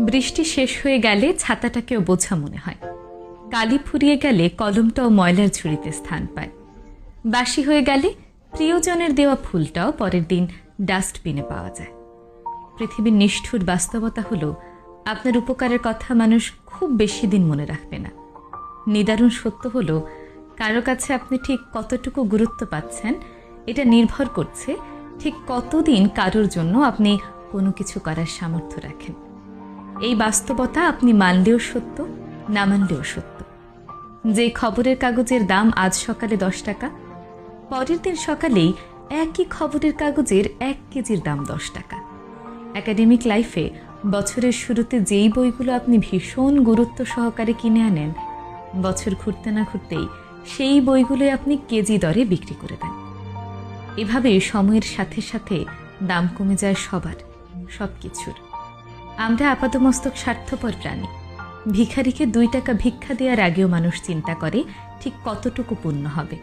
বৃষ্টি শেষ হয়ে গেলে ছাতাটাকেও বোঝা মনে হয়। কালি ফুরিয়ে গেলে কলমটাও ময়লার ঝুড়িতে স্থান পায়। বাসি হয়ে গেলে প্রিয়জনের দেওয়া ফুলটাও পরের দিন ডাস্টবিনে পাওয়া যায়। পৃথিবীর নিষ্ঠুর বাস্তবতা হলো, আপনার উপকারের কথা মানুষ খুব বেশি দিন মনে রাখবে না। নিদারুণ সত্য হলো, কারো কাছে আপনি ঠিক কতটুকু গুরুত্ব পাচ্ছেন এটা নির্ভর করছে ঠিক কতদিন কারোর জন্য আপনি কোনো কিছু করার সামর্থ্য রাখেন। এই বাস্তবতা আপনি মানলেও সত্য, না মানলেও সত্য। যে খবরের কাগজের দাম আজ সকালে 10 টাকা, পরের দিন সকালেই একই খবরের কাগজের 1 কেজির দাম 10 টাকা। একাডেমিক লাইফে বছরের শুরুতে যেই বইগুলো আপনি ভীষণ গুরুত্ব সহকারে কিনে আনেন, বছর ঘুরতে না ঘুরতেই সেই বইগুলোই আপনি কেজি দরে বিক্রি করে দেন। এভাবে সময়ের সাথে সাথে দাম কমে যায় সবার, সব কিছুর। আমরা আপাতমস্তক স্বার্থপর প্রাণী। ভিখারিকে 2 টাকা ভিক্ষা দেওয়ার আগেও মানুষ চিন্তা করে ঠিক কতটুকু পুণ্য হবে।